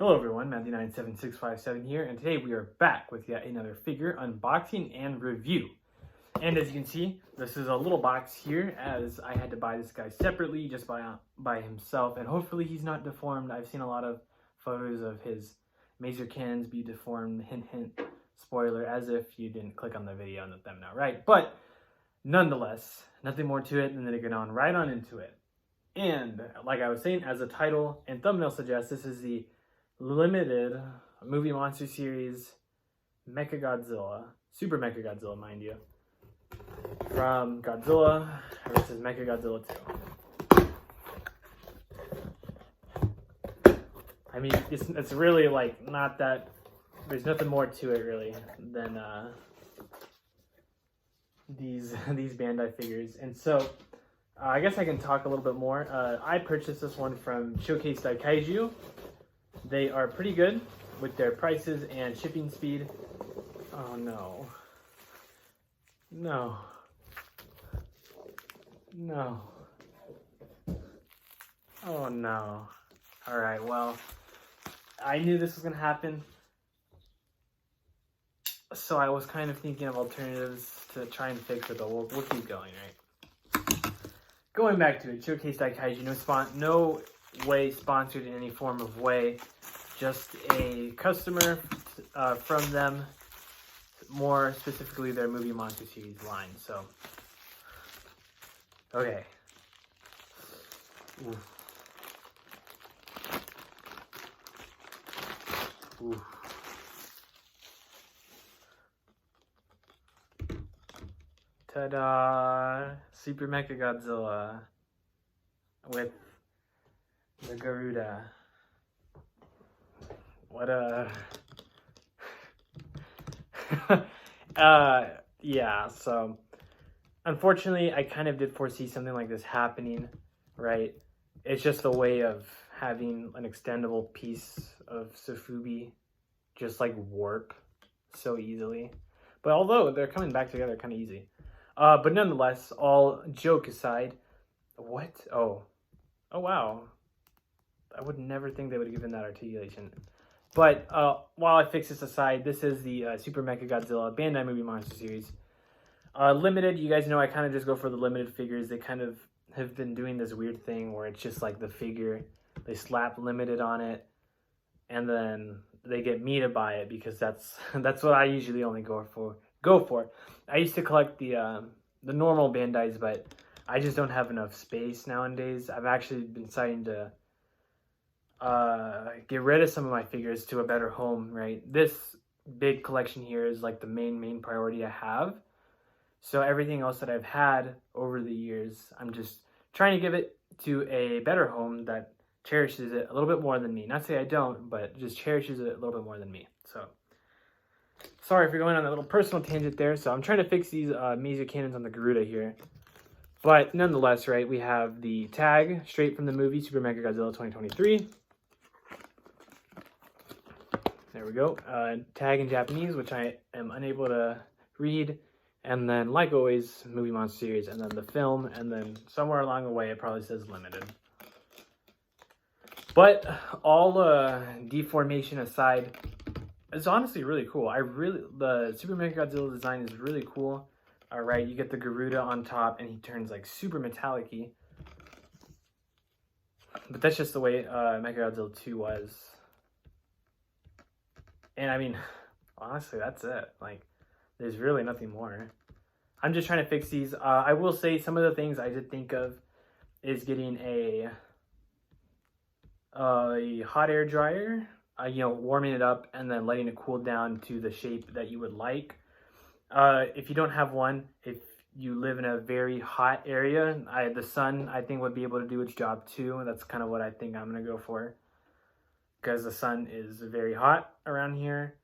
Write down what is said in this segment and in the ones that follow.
Hello everyone, Matthew97657 here, and today we are back with yet another figure unboxing and review. And as you can see, this is a little box here, as I had to buy this guy separately, just by himself, and hopefully he's not deformed. I've seen a lot of photos of his Maser cannons be deformed, hint hint, spoiler, as if you didn't click on the video and let them know, right? But nonetheless, nothing more to it than to get on right on into it. And like I was saying, as the title and thumbnail suggests, this is the limited movie monster series Mechagodzilla, Supermechagodzilla, mind you, from Godzilla versus Mechagodzilla 2. I mean, it's really like not that, there's nothing more to it really than these Bandai figures. And so I guess I can talk a little bit more. I purchased this one from Showcase Daikaiju. They are pretty good with their prices and shipping speed. Oh no. No. No. Oh no. Alright, well, I knew this was going to happen. So I was kind of thinking of alternatives to try and fix it, but we'll keep going, right? Going back to it, Showcase Daikaiju, no way sponsored in any form of way, just a customer from them, more specifically their movie monster series line. So okay. Oof. Oof. Ta-da! Supermechagodzilla with the Garuda. What a... yeah, so unfortunately I kind of did foresee something like this happening, right? It's just a way of having an extendable piece of Sofubi just like warp so easily. But although they're coming back together kind of easy. But nonetheless, all joke aside, what? Oh wow. I would never think they would have given that articulation. But while I fix this aside, this is the Supermechagodzilla Bandai Movie Monster Series. Limited, you guys know I kind of just go for the limited figures. They kind of have been doing this weird thing where it's just like the figure, they slap limited on it, and then they get me to buy it because that's what I usually only go for. I used to collect the normal Bandais, but I just don't have enough space nowadays. I've actually been deciding to get rid of some of my figures to a better home, right? This big collection here is like the main priority I have. So everything else that I've had over the years, I'm just trying to give it to a better home that cherishes it a little bit more than me. Not to say I don't, but just cherishes it a little bit more than me. So sorry for going on a little personal tangent there. So I'm trying to fix these Maser cannons on the Garuda here. But nonetheless, right, we have the tag straight from the movie Supermechagodzilla 2023. There we go. Tag in Japanese, which I am unable to read. And then, like always, movie monster series, and then the film, and then somewhere along the way it probably says limited. But all deformation aside, it's honestly really cool. The Supermechagodzilla design is really cool. All right, you get the Garuda on top, and he turns like super metallic-y. But that's just the way Mechagodzilla 2 was. And I mean, honestly, that's it. Like, there's really nothing more. I'm just trying to fix these. I will say some of the things I did think of is getting a hot air dryer, warming it up and then letting it cool down to the shape that you would like. If you don't have one, if you live in a very hot area, the sun, I think, would be able to do its job too. And that's kind of what I think I'm going to go for, because the sun is very hot around here.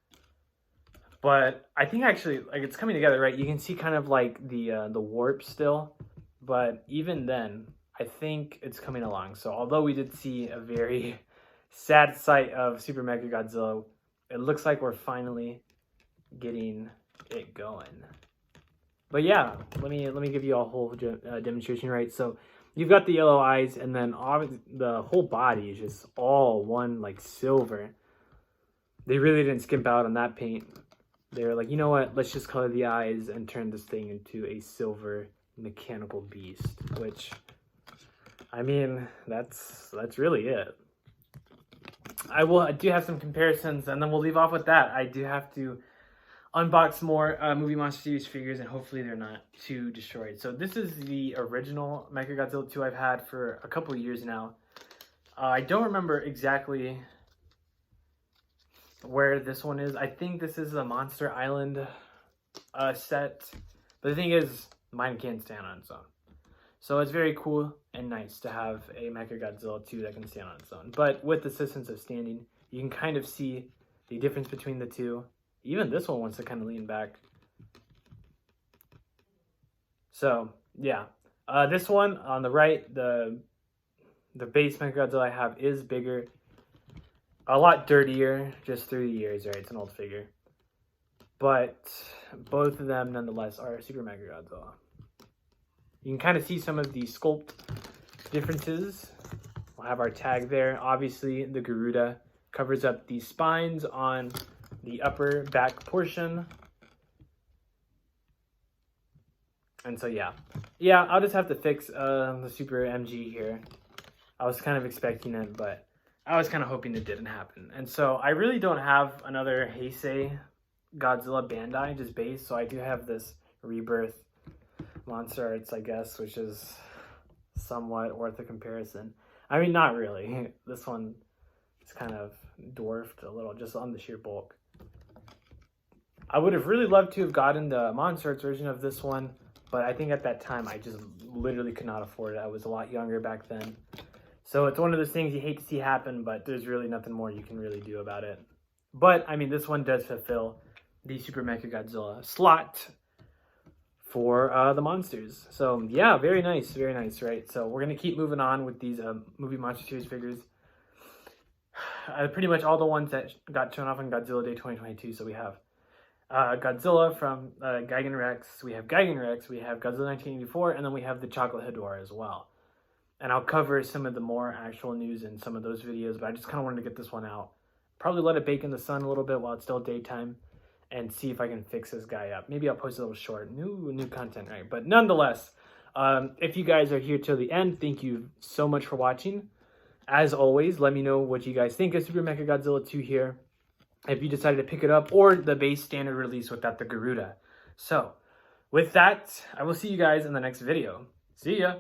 But I think actually, like, it's coming together, right? You can see kind of like the warp still, but even then, I think it's coming along. So although we did see a very sad sight of Supermechagodzilla, it looks like we're finally getting it going. But yeah, let me give you a whole demonstration, right? So you've got the yellow eyes, and then the whole body is just all one like silver. they really didn't skimp out on that paint. They were like, you know what, let's just color the eyes and turn this thing into a silver mechanical beast, which, I mean, that's really it. I do have some comparisons, and then we'll leave off with that. I do have to unbox more Movie Monster Series figures, and hopefully they're not too destroyed. So this is the original Mechagodzilla 2 I've had for a couple of years now. I don't remember exactly where this one is. I think this is a Monster Island set. But the thing is, mine can't stand on its own. So it's very cool and nice to have a Mechagodzilla 2 that can stand on its own. But with the assistance of standing, you can kind of see the difference between the two. Even this one wants to kind of lean back. So, yeah. This one on the right, the base Mechagodzilla I have is bigger. A lot dirtier, just through the years, right? It's an old figure. But both of them, nonetheless, are Supermechagodzilla. You can kind of see some of the sculpt differences. We'll have our tag there. Obviously, the Garuda covers up the spines on the upper back portion. And so, yeah. Yeah, I'll just have to fix the Super MG here. I was kind of expecting it, but I was kind of hoping it didn't happen. And so, I really don't have another Heisei Godzilla Bandai, just base. So, I do have this Rebirth Monster Arts, I guess, which is somewhat worth a comparison. I mean, not really. This one is kind of dwarfed a little, just on the sheer bulk. I would have really loved to have gotten the Monster Arts version of this one, but I think at that time I just literally could not afford it. I was a lot younger back then. So it's one of those things you hate to see happen, but there's really nothing more you can really do about it. But, I mean, this one does fulfill the Super Mechagodzilla slot for the monsters. So, yeah, very nice, right? So we're going to keep moving on with these Movie Monster Series figures. Pretty much all the ones that got shown off on Godzilla Day 2022. So we have Godzilla from Gigan Rex, we have Gigan Rex, we have Godzilla 1984, and then we have the Chocolate Hedorah as well. And I'll cover some of the more actual news in some of those videos, but I just kind of wanted to get this one out. Probably let it bake in the sun a little bit while it's still daytime, and see if I can fix this guy up. Maybe I'll post a little short, new content, right? But nonetheless, if you guys are here till the end, thank you so much for watching. As always, let me know what you guys think of Super Mechagodzilla 2 here, if you decided to pick it up, or the base standard release without the Garuda. So, with that, I will see you guys in the next video. See ya!